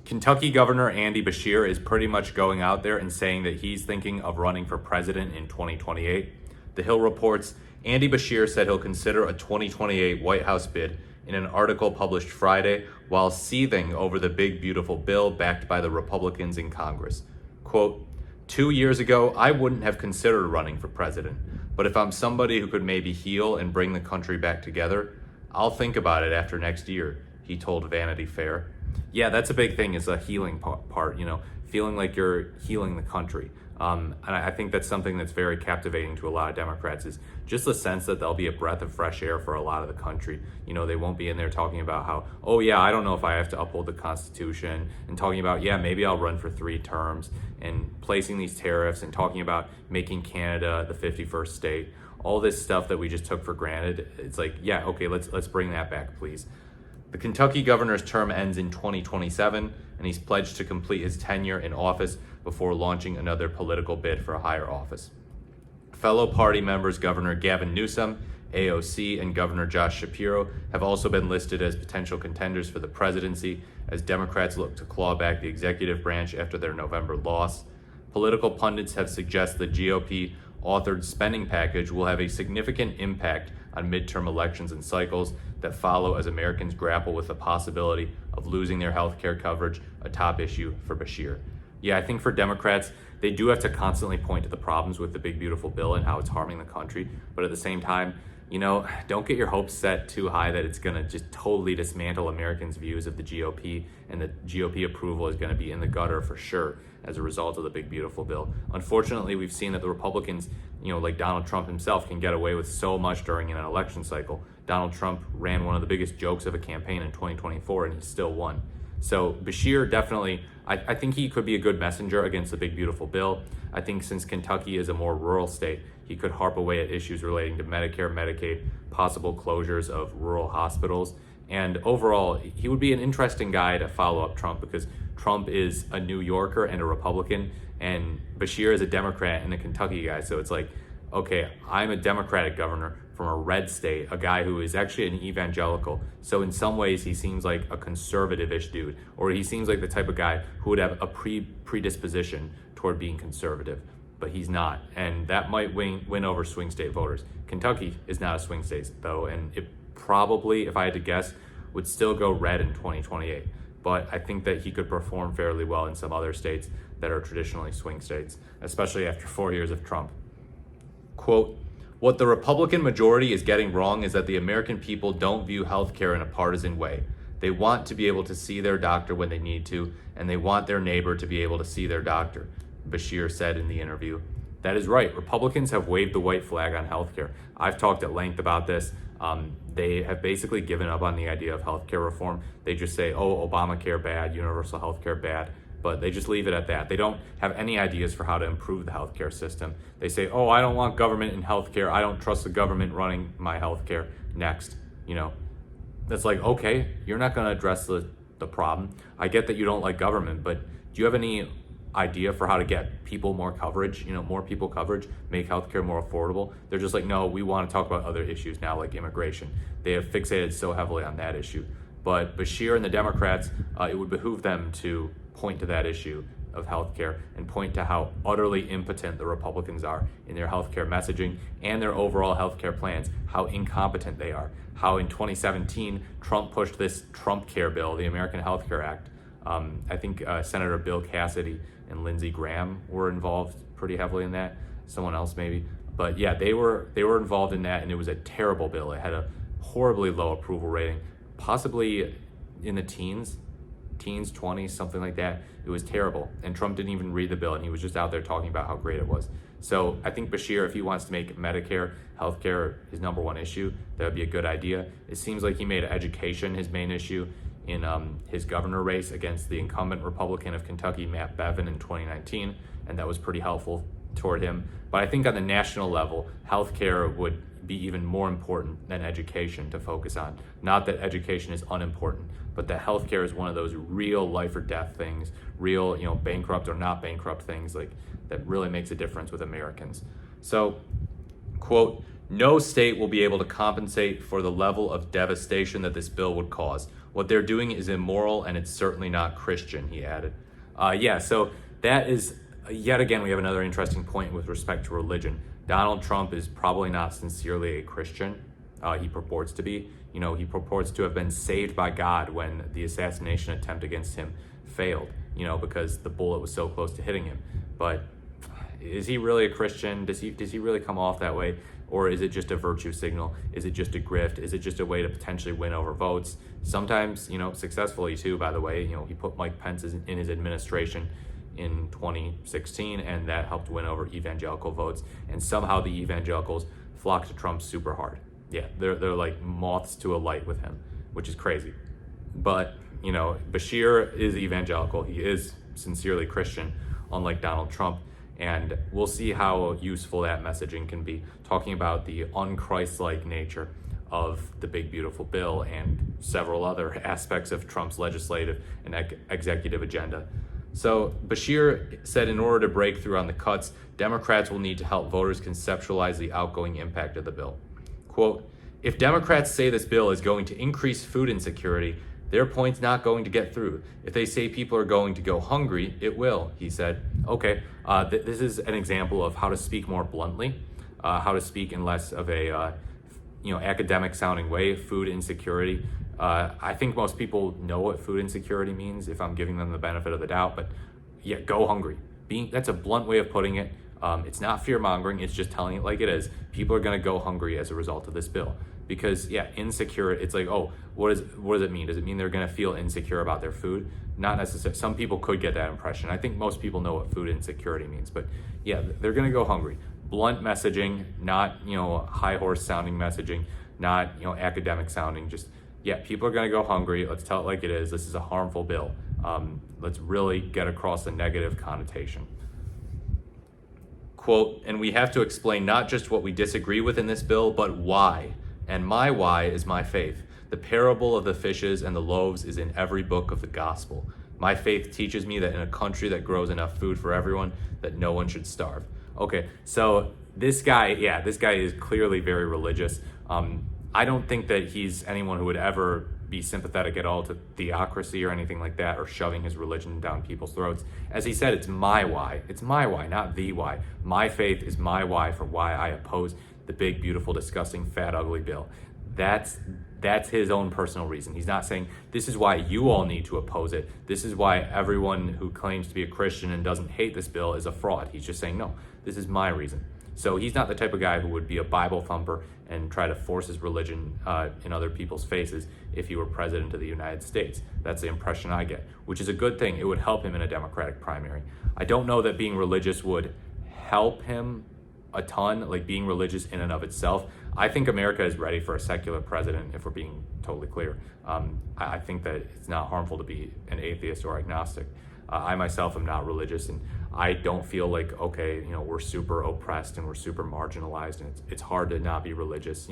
Kentucky Governor Andy Beshear is pretty much going out there and saying that he's thinking of running for president in 2028. The Hill reports Andy Beshear said he'll consider a 2028 White House bid in an article published Friday while seething over the big, beautiful bill backed by the Republicans in Congress. Quote, 2 years ago, I wouldn't have considered running for president, but if I'm somebody who could maybe heal and bring the country back together, I'll think about it after next year, he told Vanity Fair. Yeah, that's a big thing, is a healing part, feeling like you're healing the country. And I think that's something that's very captivating to a lot of Democrats, is just the sense that there'll be a breath of fresh air for a lot of the country. They won't be in there talking about how, oh yeah, I don't know if I have to uphold the Constitution, and talking about, yeah, maybe I'll run for 3 terms, and placing these tariffs, and talking about making Canada the 51st state. All this stuff that we just took for granted, it's like, yeah, okay, let's bring that back, please. The Kentucky governor's term ends in 2027, and he's pledged to complete his tenure in office before launching another political bid for a higher office. Fellow party members Governor Gavin Newsom, AOC, and Governor Josh Shapiro have also been listed as potential contenders for the presidency as Democrats look to claw back the executive branch after their November loss. Political pundits have suggested the GOP authored spending package will have a significant impact on midterm elections and cycles that follow as Americans grapple with the possibility of losing their health care coverage, a top issue for Beshear. Yeah, I think for Democrats, they do have to constantly point to the problems with the big, beautiful bill and how it's harming the country. But at the same time, don't get your hopes set too high that it's going to just totally dismantle Americans' views of the GOP, and the GOP approval is going to be in the gutter for sure as a result of the big, beautiful bill. Unfortunately, we've seen that the Republicans, like Donald Trump himself, can get away with so much during an election cycle. Donald Trump ran one of the biggest jokes of a campaign in 2024, and he still won. So Beshear definitely, I think he could be a good messenger against the big, beautiful bill. I think since Kentucky is a more rural state, he could harp away at issues relating to Medicare, Medicaid, possible closures of rural hospitals. And overall, he would be an interesting guy to follow up Trump, because Trump is a New Yorker and a Republican, and Beshear is a Democrat and a Kentucky guy. So it's like, okay, I'm a Democratic governor from a red state, a guy who is actually an evangelical. So in some ways, he seems like a conservative-ish dude, or he seems like the type of guy who would have a predisposition toward being conservative, but he's not. And that might win over swing state voters. Kentucky is not a swing state, though, and it probably, if I had to guess, would still go red in 2028. But I think that he could perform fairly well in some other states that are traditionally swing states, especially after 4 years of Trump. Quote, what the Republican majority is getting wrong is that the American people don't view healthcare in a partisan way. They want to be able to see their doctor when they need to, and they want their neighbor to be able to see their doctor, Beshear said in the interview. That is right. Republicans have waved the white flag on healthcare. I've talked at length about this. They have basically given up on the idea of healthcare reform. They just say, oh, Obamacare bad, universal healthcare bad, but they just leave it at that. They don't have any ideas for how to improve the healthcare system. They say, oh, I don't want government in healthcare. I don't trust the government running my healthcare. Next, that's like, okay, you're not going to address the problem. I get that you don't like government, but do you have any idea for how to get people more coverage, more people coverage, make healthcare more affordable? They're just like, no, we want to talk about other issues now, like immigration. They have fixated so heavily on that issue. But Beshear and the Democrats, it would behoove them to point to that issue of healthcare and point to how utterly impotent the Republicans are in their healthcare messaging and their overall healthcare plans, how incompetent they are, how in 2017, Trump pushed this Trump Care bill, the American Health Care Act. I think Senator Bill Cassidy and Lindsey Graham were involved pretty heavily in that, someone else maybe. But yeah, they were involved in that, and it was a terrible bill. It had a horribly low approval rating, possibly in the teens, 20s, something like that. It was terrible. And Trump didn't even read the bill, and he was just out there talking about how great it was. So I think Beshear, if he wants to make Medicare, healthcare his number one issue, that would be a good idea. It seems like he made education his main issue in his governor race against the incumbent Republican of Kentucky, Matt Bevin, in 2019, and that was pretty helpful toward him. But I think on the national level, healthcare would be even more important than education to focus on. Not that education is unimportant, but that healthcare is one of those real life or death things, real, bankrupt or not bankrupt things, like that really makes a difference with Americans. So, quote, no state will be able to compensate for the level of devastation that this bill would cause. What they're doing is immoral and it's certainly not Christian, he added. So that is, yet again, we have another interesting point with respect to religion. Donald Trump is probably not sincerely a Christian. He purports to be. He purports to have been saved by God when the assassination attempt against him failed, because the bullet was so close to hitting him. But is he really a Christian? Does he really come off that way? Or is it just a virtue signal? Is it just a grift? Is it just a way to potentially win over votes? Sometimes, successfully too, by the way. He put Mike Pence in his administration in 2016, and that helped win over evangelical votes. And somehow the evangelicals flock to Trump super hard. Yeah, they're like moths to a light with him, which is crazy. But, Beshear is evangelical. He is sincerely Christian, unlike Donald Trump. And we'll see how useful that messaging can be, talking about the un-Christ-like nature of the big, beautiful bill and several other aspects of Trump's legislative and executive agenda. So Beshear said in order to break through on the cuts, Democrats will need to help voters conceptualize the outgoing impact of the bill. Quote, if Democrats say this bill is going to increase food insecurity, their point's not going to get through. If they say people are going to go hungry, it will, he said. Okay, this is an example of how to speak more bluntly, how to speak in less of a academic sounding way. Food insecurity. I think most people know what food insecurity means if I'm giving them the benefit of the doubt, but yeah, go hungry. That's a blunt way of putting it. It's not fear mongering, it's just telling it like it is. People are gonna go hungry as a result of this bill. Because insecure, it's like, oh, what does it mean? Does it mean they're gonna feel insecure about their food? Not necessarily. Some people could get that impression. I think most people know what food insecurity means, but yeah, they're gonna go hungry. Blunt messaging, not high horse sounding messaging, not academic sounding, just people are gonna go hungry. Let's tell it like it is. This is a harmful bill. Let's really get across the negative connotation. Quote, and we have to explain not just what we disagree with in this bill, but why. And my why is my faith. The parable of the fishes and the loaves is in every book of the gospel. My faith teaches me that in a country that grows enough food for everyone, that no one should starve. Okay, so this guy is clearly very religious. I don't think that he's anyone who would ever be sympathetic at all to theocracy or anything like that, or shoving his religion down people's throats. As he said, it's my why. It's my why, not the why. My faith is my why for why I oppose the big, beautiful, disgusting, fat, ugly bill. That's his own personal reason. He's not saying this is why you all need to oppose it. This is why everyone who claims to be a Christian and doesn't hate this bill is a fraud. He's just saying, no, this is my reason. So he's not the type of guy who would be a Bible thumper and try to force his religion in other people's faces if he were president of the United States. That's the impression I get, which is a good thing. It would help him in a Democratic primary. I don't know that being religious would help him a ton, like being religious in and of itself. I think America is ready for a secular president, if we're being totally clear. I think that it's not harmful to be an atheist or agnostic. I myself am not religious, and I don't feel like, okay, we're super oppressed and we're super marginalized, and it's hard to not be religious.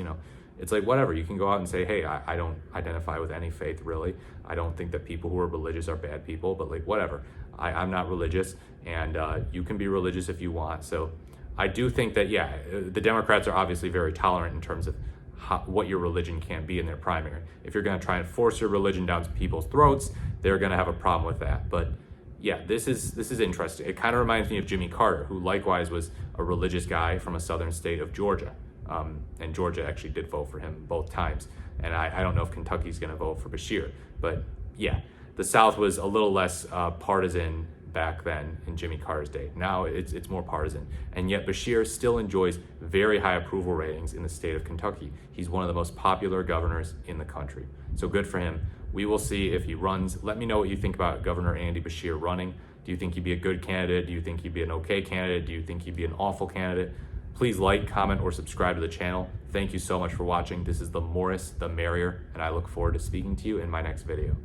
It's like, whatever, you can go out and say, hey, I don't identify with any faith, really. I don't think that people who are religious are bad people, but like, whatever. I'm not religious, and you can be religious if you want. So I do think that, the Democrats are obviously very tolerant in terms of what your religion can be in their primary. If you're going to try and force your religion down people's throats, they're going to have a problem with that. But this is interesting. It kind of reminds me of Jimmy Carter, who likewise was a religious guy from a southern state of Georgia. And Georgia actually did vote for him both times. And I don't know if Kentucky's going to vote for Beshear. But the South was a little less partisan back then in Jimmy Carter's day. Now it's more partisan. And yet Beshear still enjoys very high approval ratings in the state of Kentucky. He's one of the most popular governors in the country. So good for him. We will see if he runs. Let me know what you think about Governor Andy Beshear running. Do you think he'd be a good candidate? Do you think he'd be an okay candidate? Do you think he'd be an awful candidate? Please like, comment, or subscribe to the channel. Thank you so much for watching. This is the Morris, the merrier, and I look forward to speaking to you in my next video.